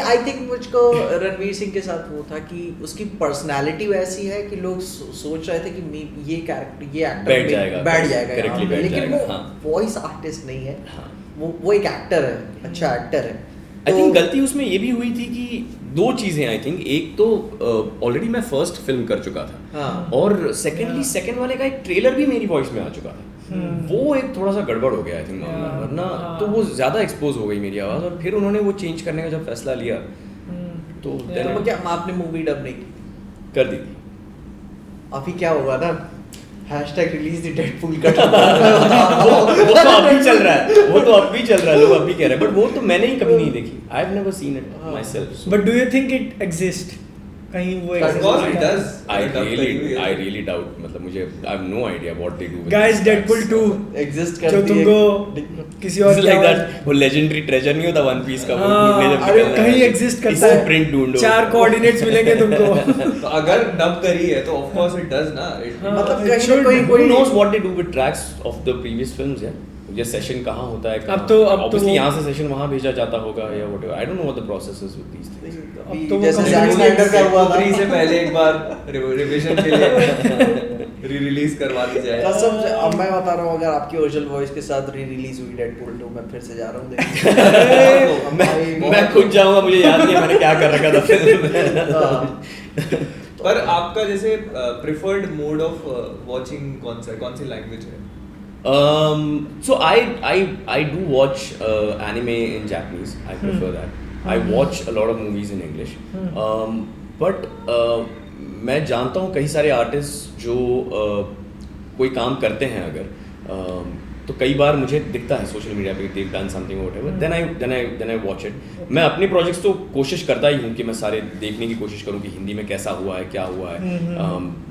I think मुझको रणवीर सिंह के साथ वो था कि उसकी पर्सनालिटी वैसी है कि लोग सोच रहे थे कि ये कैरेक्टर ये एक्टर बैठ जाएगा लेकिन वो वॉइस आर्टिस्ट नहीं है, वो एक एक्टर है, अच्छा एक्टर है। आई थिंक गलती उसमें ये भी हुई थी कि दो चीज़ें, आई थिंक एक तो ऑलरेडी मैं फर्स्ट फिल्म कर चुका था और सेकेंडली सेकेंड वाले का एक ट्रेलर भी मेरी वॉइस में आ चुका था, वो एक थोड़ा सा गड़बड़ हो गया आई थिंक मामला, वरना तो वो ज़्यादा एक्सपोज हो गई मेरी आवाज़ और फिर उन्होंने वो चेंज करने का जब फैसला लिया तो क्या आपने मूवी डब नहीं की? कर दी थी। अभी क्या होगा ना #release the Deadpool का वो तो अब भी चल रहा है, लोग अब भी कह रहे हैं, बट वो तो मैंने ही कभी नहीं देखी, I have never seen it my self. But do you think it exist कहीं? वो I really doubt, मतलब मुझे I have no idea what they do with guys Deadpool 2 exist जो करती है तुमको किसी और like that, वो लेजेंडरी ट्रेजर नहीं होता वन पीस का, वो ढूंढने जब अरे निकलना कहीं है, एग्जिस्ट करता इससे है, प्रिंट ढूंढो, 4 कोऑर्डिनेट्स मिलेंगे तुमको। तो अगर डब करी है तो ऑफ कोर्स इट डज ना, मतलब कहीं कोई who knows what they do with tracks of the previous films, yeah, ये सेशन कहाँ होता है, अब तो obviously यहाँ से सेशन वहाँ भेजा जाता होगा या whatever, I don't know what the process is with these things. अब तो जैसे जैक स्नाइडर का हुआ था, 3 से पहले एक बार रिवीजन के लिए री-रिलीज करवा दी जाए। कसम से अब मैं बता रहा हूँ, अगर आपकी ओरिजिनल वॉइस के साथ री-रिलीज हुई डेडपूल 2 मैं फिर से जा रहा हूँ देखने। मैं खुद जाऊँगा, मुझे याद नहीं है मैंने क्या कर रखा था फिल्म में। पर आपका जैसे प्रेफर्ड मोड ऑफ वॉचिंग कौन सी लैंग्वेज है? So I do watch anime in Japanese. I prefer that. I watch a lot of movies in English. But मैं जानता हूँ कई सारे आर्टिस्ट जो कोई काम करते हैं अगर तो कई बार मुझे दिखता है सोशल मीडिया पे they've done something or whatever, then I watch it. मैं अपने प्रोजेक्ट्स तो कोशिश करता ही हूँ कि मैं सारे देखने की कोशिश करूँ कि हिंदी में कैसा हुआ है, क्या हुआ है,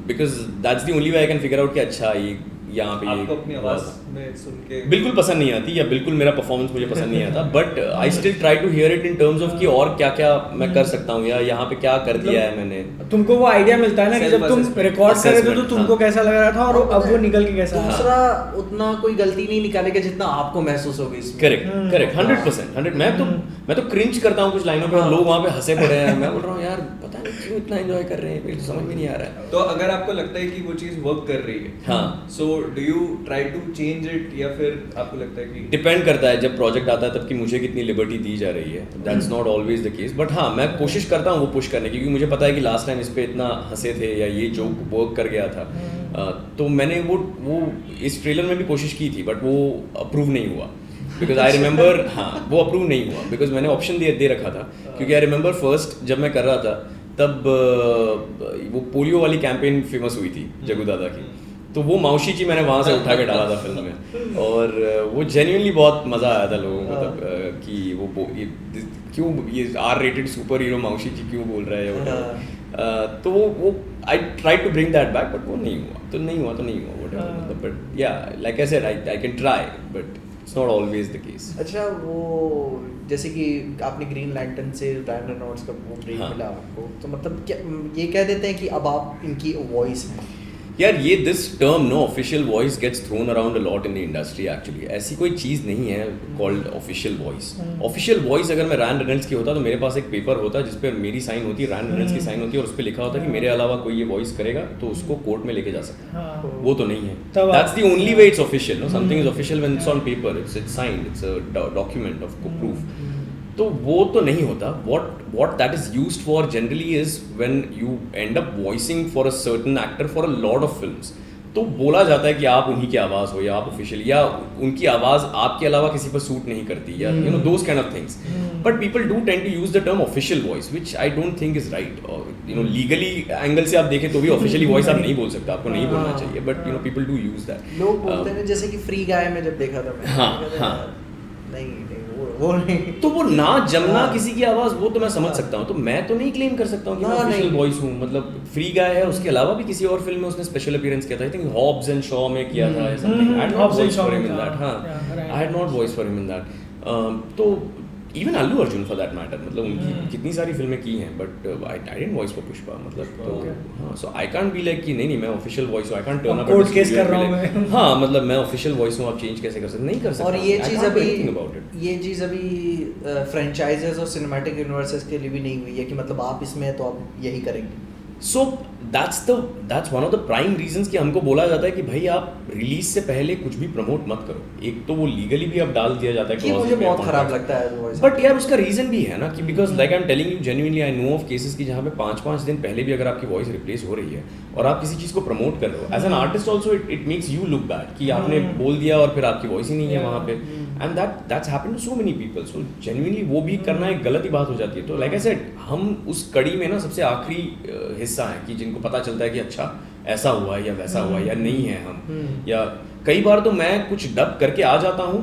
because that's the only way I can figure out कि अच्छा ये यहाँ पे आपको अपनी आवाज में सुन के बिल्कुल पसंद नहीं आती या बिल्कुल मेरा परफॉर्मेंस मुझे पसंद नहीं आता, but I still try to hear it in terms of कि और क्या क्या मैं कर सकता हूँ या यहाँ पे क्या कर दिया है मैंने। तुमको वो आइडिया मिलता है ना कि जब तुम रिकॉर्ड कर रहे थे तो तुमको कैसा लग रहा था और अब वो निकल के कैसा। दूसरा उतना कोई गलती नहीं निकालेगा जितना आपको महसूस होगी इसमें। करेक्ट 100%। मैं तो क्रिंज करता हूँ कुछ लाइनों पे, लोग वहाँ पे हंसे पड़े हैं, मैं बोल रहा हूँ यार पता नहीं क्यों इतना एंजॉय कर रहे हैं, मुझे समझ में नहीं आ रहा है। तो अगर आपको लगता है कि वो चीज वर्क कर रही है, हाँ, so do you try to change it या फिर आपको लगता है कि डिपेंड करता है जब प्रोजेक्ट आता है तब कि मुझे कितनी लिबर्टी दी जा रही है, that's not always the case, but हाँ मैं कोशिश करता हूँ वो पुश करने की, क्योंकि मुझे पता है कि लास्ट टाइम इस पे इतना हंसे थे या ये जोक वर्क कर गया था, तो मैंने वो इस ट्रेलर में भी कोशिश की थी बट वो अप्रूव नहीं हुआ, बिकॉज आई रिमेंबर, हाँ वो अप्रूव नहीं हुआ बिकॉज मैंने ऑप्शन दे रखा था, क्योंकि आई रिमेंबर फर्स्ट जब मैं कर रहा था तब वो पोलियो वाली कैंपेन फेमस हुई थी जगू दादा की, तो वो माउशी जी मैंने वहाँ से उठा के डाला था फिल्म में, और वो जेन्युइनली बहुत मज़ा आया था लोगों को तब कि वो क्यों ये R-rated सुपर हीरो माउशी जी क्यों बोल रहा है, तो वो I try to bring that back but वो नहीं हुआ, but yeah like I said I can try but it's not always the case. अच्छा, वो जैसे कि आपने ग्रीन लैंटर्न से रायन रेनॉल्ड्स का वो ब्रेक मिला आपको, तो मतलब क्या ये कह देते हैं कि अब आप इनकी वॉइस हैं? यार ये this term no official voice gets thrown around a lot in the industry, actually ऐसी कोई चीज़ नहीं है called official voice. Official voice अगर मैं रायन रेनॉल्ड्स की होता तो मेरे पास एक पेपर होता जिस पर मेरी साइन होती है, रायन रेनॉल्ड्स की साइन होती है और उस पर लिखा होता कि मेरे अलावा कोई ये वॉइस करेगा तो उसको कोर्ट में लेके जा सकता है, वो तो नहीं है। That's the only way it's official, know something is official when it's on paper, it's signed, it's a document of proof, तो वो तो नहीं होता। what that is used for generally is when you end up voicing for a certain actor for a lot of films, तो बोला जाता है कि आप उन्हीं की आवाज़ हो या आप ऑफिशियल या उनकी आवाज़ आपके अलावा किसी पर सूट नहीं करती या you know those kind of things, but people do tend to use the term official voice which I don't think is right, और यू नो लीगली एंगल से आप देखें तो भी ऑफिशियली वॉइस आप नहीं बोल सकते, आपको नहीं बोलना चाहिए, but you know people do use that. लोग बोलते हैं जैसे कि फ्री गाय में जब देखा था मैं, हाँ नहीं वो नहीं, तो वो ना जमना किसी की आवाज़ वो तो मैं समझ सकता हूँ, तो मैं तो नहीं क्लेम कर सकता हूँ कि मैं ऑफिशियल वॉइस हूँ, मतलब फ्री गाय है, उसके अलावा भी किसी और फिल्म में उसने स्पेशल अपीयरेंस किया था, I think Hobbs and Shaw में किया था ऐसा, I had not voice for him in that, हाँ I had not voice for him in that, तो even Allu Arjun for that matter, मतलब उनकी कितनी सारी फिल्में की हैं, but I didn't voice for Pushpa, मतलब तो हाँ, so I can't be like कि नहीं मैं ऑफिशियल वॉइस हूँ, I can't turn up court case कर रहा हूँ मैं। हाँ, मतलब मैं ऑफिशियल वॉइस हूँ, आप चेंज कैसे कर सकते, नहीं कर सकते। और ये चीज़ अभी फ्रेंचाइजेस और सिनेमैटिक यूनिवर्सेस के लिए भी नहीं हुई है कि मतलब आप इसमें हैं तो आप यही करेंगे। सो that's one of the prime reasons कि हमको बोला जाता है कि भाई आप रिलीज से पहले कुछ भी प्रमोट मत करो। एक तो वो लीगली भी अब डाल दिया जाता है, ये मुझे बहुत खराब लगता है। बट यार उसका रीजन भी है ना कि because like I am telling you genuinely, I know of cases की जहाँ पे 5-5 दिन पहले भी अगर आपकी वॉइस रिप्लेस हो रही है और आप किसी चीज़ को प्रमोट कर रहे हो, as an artist also it makes you look bad कि आपने बोल दिया और फिर आपकी वॉइस ही नहीं है वहाँ पे, and that's happened to so many people. So genuinely वो भी करना एक गलत ही बात हो जाती है। तो लाइक आई सेड, हम उस कड़ी में ना सबसे आखिरी हिस्सा है कि जिनको पता चलता है कि अच्छा ऐसा हुआ या वैसा हुआ या नहीं है हम, या कई बार तो मैं कुछ डब करके आ जाता हूँ,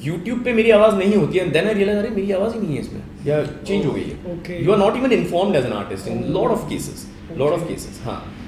YouTube पे मेरी आवाज़ नहीं होती है, एंड देन आई रियलाइज अरे मेरी आवाज़ ही नहीं है इसमें, या चेंज हो गई है। You are not even informed as an artist in lot of cases. हाँ,